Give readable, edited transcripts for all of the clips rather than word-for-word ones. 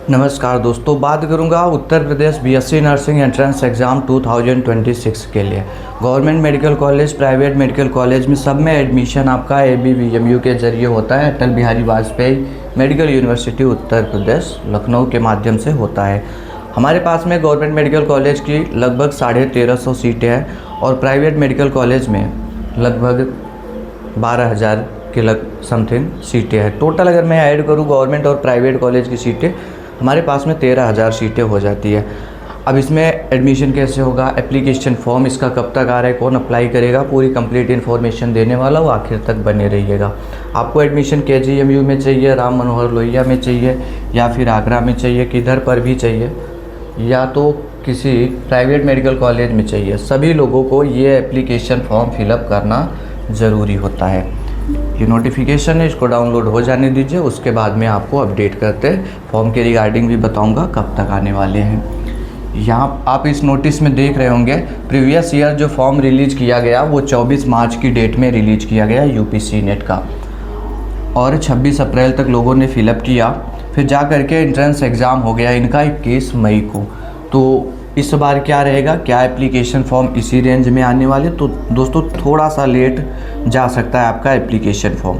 नमस्कार दोस्तों, बात करूंगा Uttar Pradesh BSc nursing entrance exam 2026 के लिए। Government medical college, private medical college में सब में एडमिशन आपका ABVMU के ज़रिए होता है। अटल बिहारी वाजपेयी मेडिकल यूनिवर्सिटी उत्तर प्रदेश लखनऊ के माध्यम से होता है। हमारे पास में गवर्नमेंट मेडिकल कॉलेज की लगभग 1350 सीटें हैं और प्राइवेट मेडिकल कॉलेज में लगभग 12,000 के समथिंग सीटें हैं। टोटल अगर मैं ऐड करूँ गवर्नमेंट और प्राइवेट कॉलेज की सीटें, हमारे पास में 13,000 सीटें हो जाती है। अब इसमें एडमिशन कैसे होगा, एप्लीकेशन फॉर्म इसका कब तक आ रहा है, कौन अप्लाई करेगा, पूरी कंप्लीट इन्फॉर्मेशन देने वाला वो आखिर तक बने रहिएगा। आपको एडमिशन KGMU में चाहिए, राम मनोहर लोहिया में चाहिए, या फिर आगरा में चाहिए, किधर पर भी चाहिए, या तो किसी प्राइवेट मेडिकल कॉलेज में चाहिए, सभी लोगों को ये एप्लीकेशन फॉर्म फिलअप करना ज़रूरी होता है। ये नोटिफिकेशन है, इसको डाउनलोड हो जाने दीजिए, उसके बाद में आपको अपडेट करते फॉर्म के रिगार्डिंग भी बताऊंगा कब तक आने वाले हैं। यहाँ आप इस नोटिस में देख रहे होंगे प्रीवियस ईयर जो फॉर्म रिलीज़ किया गया वो 24 मार्च की डेट में रिलीज़ किया गया UPC नेट का, और 26 अप्रैल तक लोगों ने फिलअप किया। फिर जा करके एंट्रेंस एग्ज़ाम हो गया इनका 21 मई को। तो इस बार क्या रहेगा, क्या एप्लीकेशन फॉर्म इसी रेंज में आने वाले, तो दोस्तों थोड़ा सा लेट जा सकता है आपका एप्लीकेशन फॉर्म।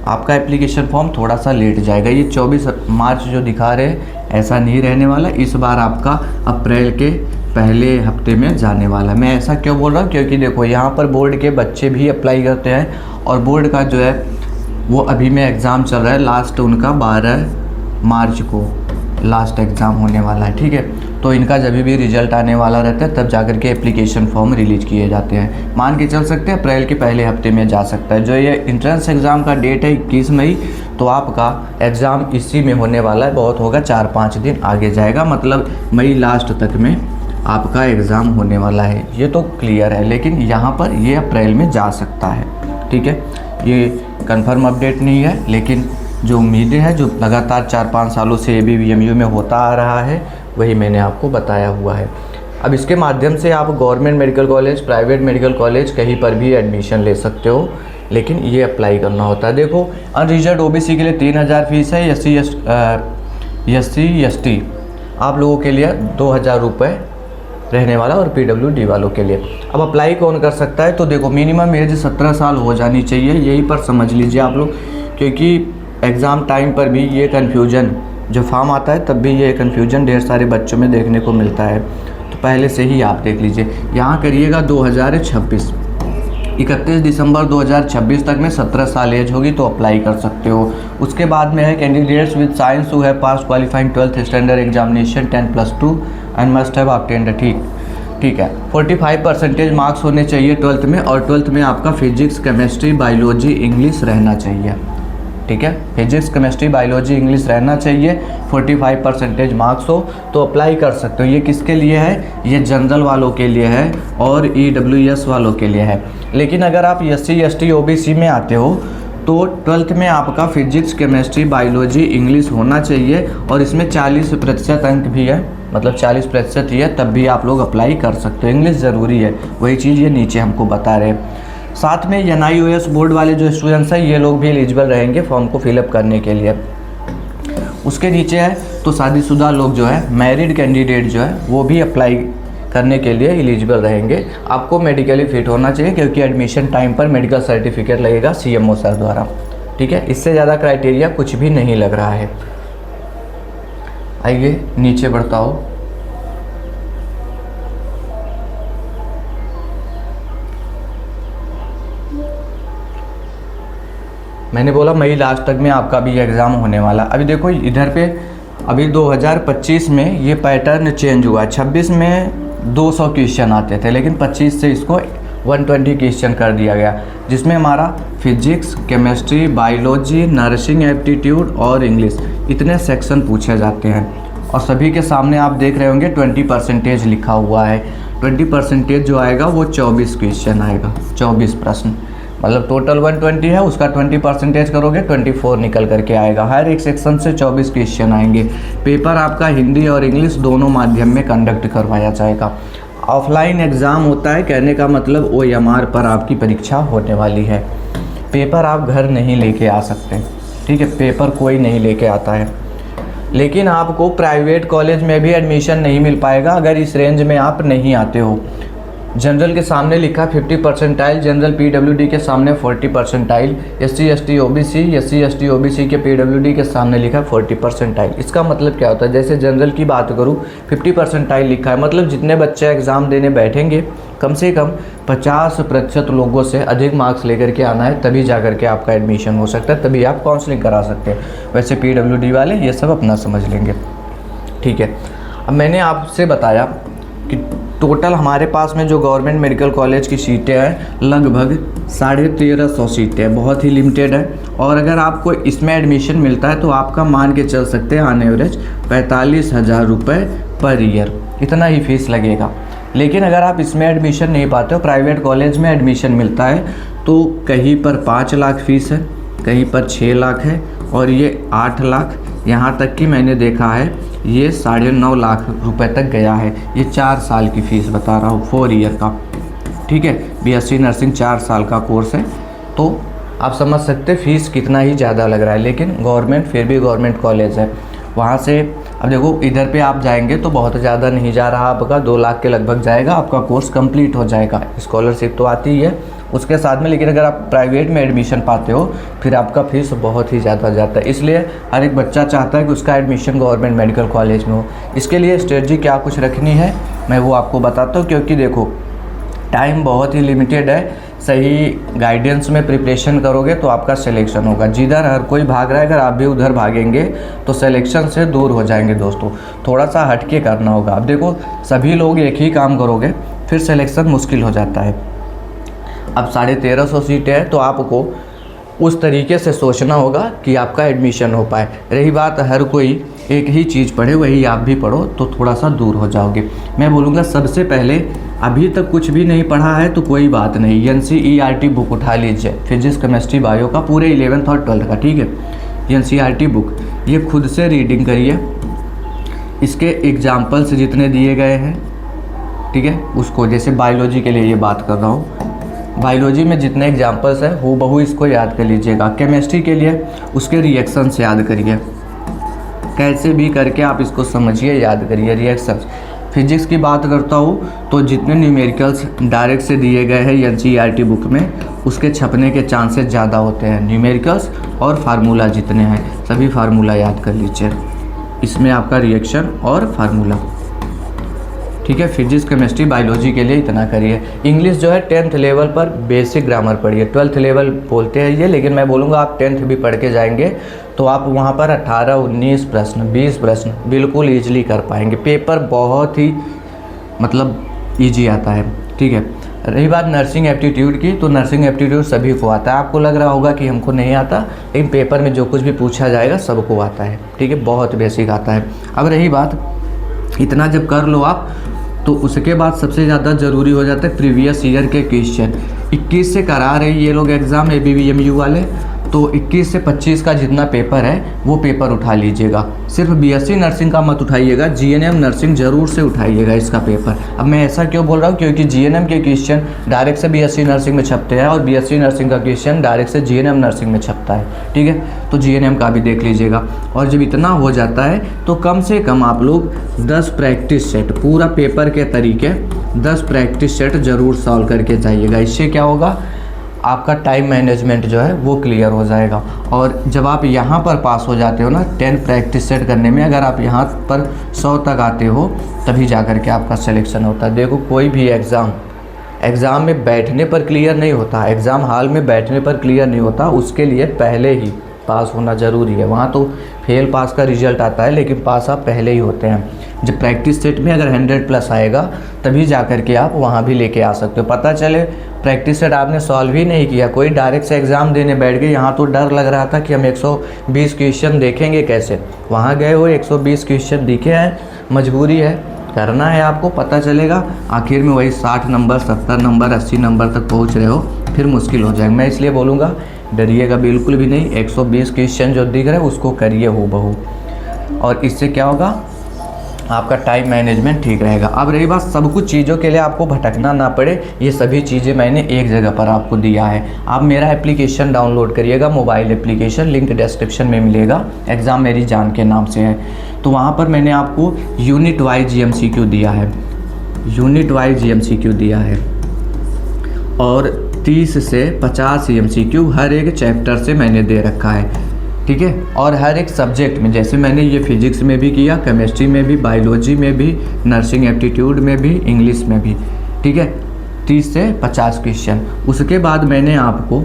आपका एप्लीकेशन फॉर्म थोड़ा सा लेट जाएगा। ये 24 मार्च जो दिखा रहे हैं ऐसा नहीं रहने वाला, इस बार आपका अप्रैल के पहले हफ्ते में जाने वाला। मैं ऐसा क्यों बोल रहा हूँ, क्योंकि देखो यहाँ पर बोर्ड के बच्चे भी अप्लाई करते हैं और बोर्ड का जो है वो अभी में एग्ज़ाम चल रहा है। लास्ट उनका 12 मार्च को लास्ट एग्ज़ाम होने वाला है, ठीक है। तो इनका जब भी रिजल्ट आने वाला रहता है तब जाकर के एप्लीकेशन फॉर्म रिलीज किए जाते हैं। मान के चल सकते हैं अप्रैल के पहले हफ्ते में जा सकता है। जो ये इंट्रेंस एग्ज़ाम का डेट है 21 मई, तो आपका एग्ज़ाम इसी में होने वाला है। बहुत होगा 4-5 दिन आगे जाएगा, मतलब मई लास्ट तक में आपका एग्ज़ाम होने वाला है। ये तो क्लियर है, लेकिन यहाँ पर ये अप्रैल में जा सकता है, ठीक है। ये कंफर्म अपडेट नहीं है, लेकिन जो उम्मीदें हैं जो लगातार 4-5 सालों से ABVMU में होता आ रहा है वही मैंने आपको बताया हुआ है। अब इसके माध्यम से आप government medical college, private medical college कहीं पर भी एडमिशन ले सकते हो, लेकिन ये अप्लाई करना होता है। देखो अनरिजर्व OBC के लिए 3,000 फीस है, SC ST आप लोगों के लिए 2,000 रुपये रहने वाला, और PWD वालों के लिए। अब अप्लाई कौन कर सकता है, तो देखो मिनिमम एज 17 साल हो जानी चाहिए, यही पर समझ लीजिए आप लोग, क्योंकि एग्ज़ाम टाइम पर भी ये कन्फ्यूजन जब फॉर्म आता है तब भी ये कन्फ्यूजन ढेर सारे बच्चों में देखने को मिलता है। तो पहले से ही आप देख लीजिए, यहाँ करिएगा 2026, 31 दिसंबर 2026 तक में 17 साल एज होगी तो अप्लाई कर सकते हो। उसके बाद में है candidates with science who have pass qualifying 12th standard examination 10+2 and must have obtained, ठीक है। 45% मार्क्स होने चाहिए 12th में, और 12th में आपका फिजिक्स, केमिस्ट्री, बायोलॉजी, इंग्लिश रहना चाहिए, ठीक है। फिजिक्स, केमिस्ट्री, बायोलॉजी, इंग्लिश रहना चाहिए, 45% मार्क्स हो तो अप्लाई कर सकते हो। ये किसके लिए है, ये जनरल वालों के लिए है और EWS वालों के लिए है। लेकिन अगर आप SC ST OBC में आते हो तो 12th में आपका फिजिक्स, केमिस्ट्री, बायोलॉजी, इंग्लिश होना चाहिए, और इसमें 40% अंक भी है, मतलब 40% ही है, तब भी आप लोग अप्लाई कर सकते हो। इंग्लिश ज़रूरी है, वही चीज़ ये नीचे हमको बता रहे हैं। साथ में NIOS बोर्ड वाले जो स्टूडेंट्स हैं ये लोग भी एलिजिबल रहेंगे फॉर्म को फिलअप करने के लिए। उसके नीचे है तो शादीशुदा लोग जो है, मैरिड कैंडिडेट जो है वो भी अप्लाई करने के लिए एलिजिबल रहेंगे। आपको मेडिकली फिट होना चाहिए, क्योंकि एडमिशन टाइम पर मेडिकल सर्टिफिकेट लगेगा CMO सर द्वारा, ठीक है। इससे ज़्यादा क्राइटेरिया कुछ भी नहीं लग रहा है। आइए नीचे बढ़ता हो। मैंने बोला मई लास्ट तक में आपका भी एग्ज़ाम होने वाला। अभी देखो इधर पे अभी 2025 में ये पैटर्न चेंज हुआ। 26 में 200 क्वेश्चन आते थे, लेकिन 25 से इसको 120 क्वेश्चन कर दिया गया, जिसमें हमारा physics, chemistry, biology, nursing aptitude और इंग्लिश इतने सेक्शन पूछे जाते हैं। और सभी के सामने आप देख रहे होंगे 20% लिखा हुआ है। 20% जो आएगा वो 24 क्वेश्चन आएगा, 24 प्रश्न, मतलब टोटल 120 है, उसका 20% करोगे 24 निकल करके आएगा। हर एक सेक्शन से 24 क्वेश्चन आएंगे। पेपर आपका हिंदी और इंग्लिश दोनों माध्यम में कंडक्ट करवाया जाएगा। ऑफलाइन एग्ज़ाम होता है, कहने का मतलब OMR पर आपकी परीक्षा होने वाली है। पेपर आप घर नहीं लेके आ सकते, ठीक है, पेपर कोई नहीं लेके आता है। लेकिन आपको प्राइवेट कॉलेज में भी एडमिशन नहीं मिल पाएगा अगर इस रेंज में आप नहीं आते हो। जनरल के सामने लिखा 50 परसेंटाइल, जनरल पीडब्ल्यूडी के सामने 40 परसेंटाइल, एससी एसटी ओबीसी के पीडब्ल्यूडी के सामने लिखा 40 परसेंटाइल। इसका मतलब क्या होता है, जैसे जनरल की बात करूँ 50 परसेंटाइल लिखा है, मतलब जितने बच्चे एग्ज़ाम देने बैठेंगे कम से कम 50% लोगों से अधिक मार्क्स लेकर के आना है, तभी जा कर के आपका एडमिशन हो सकता है, तभी आप काउंसलिंग करा सकते हैं। वैसे पीडब्ल्यूडी वाले ये सब अपना समझ लेंगे, ठीक है। अब मैंने आपसे बताया कि टोटल हमारे पास में जो गवर्नमेंट मेडिकल कॉलेज की सीटें हैं लगभग 1350 सीटें हैं, बहुत ही लिमिटेड है। और अगर आपको इसमें एडमिशन मिलता है तो आपका मान के चल सकते हैं ऑन एवरेज 45,000 रुपये पर ईयर, इतना ही फीस लगेगा। लेकिन अगर आप इसमें एडमिशन नहीं पाते हो, प्राइवेट कॉलेज में एडमिशन मिलता है तो कहीं पर 5 लाख फीस है, कहीं पर 6 लाख है, और ये 8 लाख, यहाँ तक कि मैंने देखा है ये 9.5 लाख रुपए तक गया है। ये 4 साल की फ़ीस बता रहा हूँ, 4 ईयर का, ठीक है। बीएससी नर्सिंग 4 साल का कोर्स है, तो आप समझ सकते फ़ीस कितना ही ज़्यादा लग रहा है। लेकिन गवर्नमेंट, फिर भी गवर्नमेंट कॉलेज है, वहाँ से अब देखो इधर पे आप जाएंगे तो बहुत ज़्यादा नहीं जा रहा, आपका 2 लाख के लगभग जाएगा, आपका कोर्स कंप्लीट हो जाएगा। स्कॉलरशिप तो आती ही है उसके साथ में, लेकिन अगर आप प्राइवेट में एडमिशन पाते हो फिर आपका फीस बहुत ही ज़्यादा जाता है। इसलिए हर एक बच्चा चाहता है कि उसका एडमिशन गवर्नमेंट मेडिकल कॉलेज में हो। इसके लिए स्ट्रेटजी क्या कुछ रखनी है मैं वो आपको बताता हूँ, क्योंकि देखो टाइम बहुत ही लिमिटेड है। सही गाइडेंस में प्रिपरेशन करोगे तो आपका सिलेक्शन होगा। जिधर हर कोई भाग रहा है, अगर आप भी उधर भागेंगे तो सिलेक्शन से दूर हो जाएंगे दोस्तों। थोड़ा सा हटके करना होगा। अब देखो सभी लोग एक ही काम करोगे फिर सिलेक्शन मुश्किल हो जाता है। अब 1350 सीटें हैं तो आपको उस तरीके से सोचना होगा कि आपका एडमिशन हो पाए। रही बात हर कोई एक ही चीज़ पढ़े वही आप भी पढ़ो तो थोड़ा सा दूर हो जाओगे। मैं बोलूँगा सबसे पहले अभी तक कुछ भी नहीं पढ़ा है तो कोई बात नहीं, NCERT बुक उठा लीजिए, फिजिक्स केमिस्ट्री बायो का पूरे 11th और 12th का, ठीक है। NCERT बुक ये खुद से रीडिंग करिए, इसके एग्जाम्पल्स जितने दिए गए हैं, ठीक है, उसको, जैसे बायोलॉजी के लिए ये बात कर रहा हूँ, बायोलॉजी में जितने एग्जाम्पल्स हैं हूबहू इसको याद कर लीजिएगा। केमिस्ट्री के लिए उसके रिएक्शंस याद करिए, कैसे भी करके आप इसको समझिए, याद करिए रिएक्शंस। फिजिक्स की बात करता हूँ तो जितने न्यूमेरिकल्स डायरेक्ट से दिए गए हैं NCERT बुक में उसके छपने के चांसेस ज़्यादा होते हैं। न्यूमेरिकल्स और फार्मूला जितने हैं सभी फार्मूला याद कर लीजिए, इसमें आपका रिएक्शन और फार्मूला, ठीक है। फिजिक्स केमिस्ट्री बायोलॉजी के लिए इतना करिए। इंग्लिश जो है 10th लेवल पर बेसिक ग्रामर पढ़िए, 12th लेवल बोलते हैं ये, लेकिन मैं बोलूँगा आप 10th भी पढ़ के जाएंगे तो आप वहाँ पर 18, 19 प्रश्न, 20 प्रश्न बिल्कुल ईजिली कर पाएंगे। पेपर बहुत ही मतलब ईजी आता है, ठीक है। रही बात नर्सिंग एप्टीट्यूड की, तो नर्सिंग एप्टीट्यूड सभी को आता है। आपको लग रहा होगा कि हमको नहीं आता, लेकिन पेपर में जो कुछ भी पूछा जाएगा सबको आता है, ठीक है, बहुत बेसिक आता है। अब रही बात, इतना जब कर लो आप तो उसके बाद सबसे ज़्यादा ज़रूरी हो जाता है प्रीवियस ईयर के क्वेश्चन। 21 से करा रहे ये लोग एग्ज़ाम ABVMU वाले, तो 21 से 25 का जितना पेपर है वो पेपर उठा लीजिएगा। सिर्फ BSc नर्सिंग का मत उठाइएगा, GNM नर्सिंग ज़रूर से उठाइएगा इसका पेपर। अब मैं ऐसा क्यों बोल रहा हूँ, क्योंकि GNM के क्वेश्चन डायरेक्ट से BSc नर्सिंग में छपते हैं और BSc नर्सिंग का क्वेश्चन डायरेक्ट से GNM नर्सिंग में छपता है, ठीक है। तो GNM का भी देख लीजिएगा। और जब इतना हो जाता है तो कम से कम आप लोग 10 प्रैक्टिस सेट, पूरा पेपर के तरीके 10 प्रैक्टिस सेट ज़रूर सॉल्व करके जाइएगा। इससे क्या होगा, आपका टाइम मैनेजमेंट जो है वो क्लियर हो जाएगा। और जब आप यहाँ पर पास हो जाते हो ना 10 प्रैक्टिस सेट करने में, अगर आप यहाँ पर 100 तक आते हो तभी जा कर के आपका सिलेक्शन होता है। देखो कोई भी एग्ज़ाम में बैठने पर क्लियर नहीं होता, एग्ज़ाम हॉल में बैठने पर क्लियर नहीं होता, उसके लिए पहले ही पास होना ज़रूरी है। वहाँ तो फेल पास का रिजल्ट आता है, लेकिन पास आप पहले ही होते हैं। जब प्रैक्टिस सेट में अगर 100+ आएगा तभी जा कर के आप वहाँ भी लेके आ सकते हो। पता चले प्रैक्टिस सेट आपने सॉल्व ही नहीं किया, कोई डायरेक्ट से एग्ज़ाम देने बैठ गए, यहाँ तो डर लग रहा था कि हम 120 क्वेश्चन देखेंगे कैसे, वहाँ गए हो 120 क्वेश्चन दिखे हैं, मजबूरी है, करना है आपको, पता चलेगा आखिर में वही 60 नंबर 70 नंबर 80 नंबर तक पहुँच रहे हो, फिर मुश्किल हो जाएगा। मैं इसलिए बोलूँगा डरिएगा बिल्कुल भी नहीं, 120 क्वेश्चन जो दिख रहे हैं उसको करिए हूबहू। और इससे क्या होगा, आपका टाइम मैनेजमेंट ठीक रहेगा। अब रही बात सब कुछ चीज़ों के लिए आपको भटकना ना पड़े, ये सभी चीज़ें मैंने एक जगह पर आपको दिया है। आप मेरा एप्लीकेशन डाउनलोड करिएगा, मोबाइल एप्लीकेशन, लिंक डिस्क्रिप्शन में मिलेगा, एग्ज़ाम मेरी जान के नाम से है। तो वहाँ पर मैंने आपको यूनिट वाइज GMCQ दिया है, यूनिट वाइज GMCQ दिया है और 30 से 50 MCQ हर एक चैप्टर से मैंने दे रखा है, ठीक है। और हर एक सब्जेक्ट में, जैसे मैंने ये फिजिक्स में भी किया, केमिस्ट्री में भी, बायोलॉजी में भी, नर्सिंग एप्टीट्यूड में भी, इंग्लिश में भी, ठीक है, 30 से 50 क्वेश्चन। उसके बाद मैंने आपको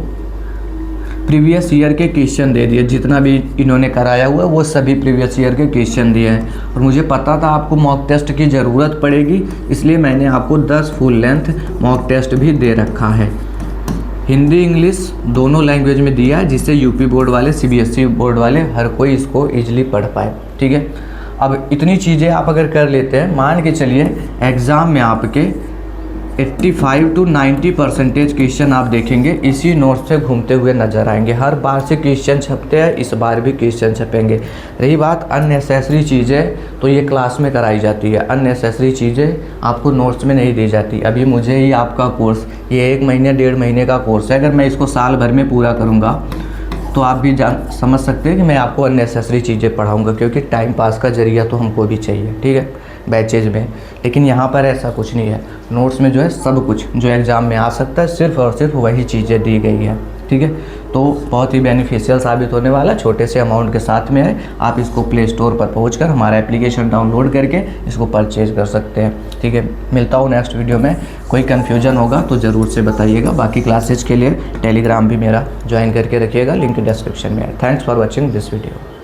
प्रीवियस ईयर के क्वेश्चन दे दिए, जितना भी इन्होंने कराया हुआ है वो सभी प्रीवियस ईयर के क्वेश्चन दिए हैं। और मुझे पता था आपको मॉक टेस्ट की ज़रूरत पड़ेगी, इसलिए मैंने आपको 10 फुल लेंथ मॉक टेस्ट भी दे रखा है। हिंदी इंग्लिश दोनों लैंग्वेज में दिया है, जिससे यूपी बोर्ड वाले, CBSE बोर्ड वाले हर कोई इसको ईजिली पढ़ पाए, ठीक है। अब इतनी चीज़ें आप अगर कर लेते हैं, मान के चलिए एग्ज़ाम में आपके 85 to 90% क्वेश्चन आप देखेंगे इसी नोट से घूमते हुए नज़र आएंगे। हर बार से क्वेश्चन छपते हैं, इस बार भी क्वेश्चन छपेंगे। रही बात अननेसेसरी चीज़ें, तो ये क्लास में कराई जाती है, अननेसेसरी चीज़ें आपको नोट्स में नहीं दी जाती। अभी मुझे ही आपका कोर्स, ये 1 महीने 1.5 महीने का कोर्स है, अगर मैं इसको साल भर में पूरा करूँगा तो आप भी समझ सकते हैं कि मैं आपको अननेसेसरी चीज़ें पढ़ाऊँगा, क्योंकि टाइम पास का ज़रिया तो हमको भी चाहिए, ठीक है, बैचेज में। लेकिन यहाँ पर ऐसा कुछ नहीं है, नोट्स में जो है सब कुछ जो एग्ज़ाम में आ सकता है, सिर्फ़ और सिर्फ वही चीज़ें दी गई हैं, ठीक है। तो बहुत ही बेनिफिशियल साबित होने वाला, छोटे से अमाउंट के साथ में है। आप इसको प्ले स्टोर पर पहुंचकर हमारा एप्लीकेशन डाउनलोड करके इसको परचेज कर सकते हैं, ठीक है। मिलता हूँ नेक्स्ट वीडियो में। कोई कन्फ्यूजन होगा तो ज़रूर से बताइएगा। बाकी क्लासेज के लिए टेलीग्राम भी मेरा ज्वाइन करके रखिएगा, लिंक डिस्क्रिप्शन में है। Thanks for watching this video.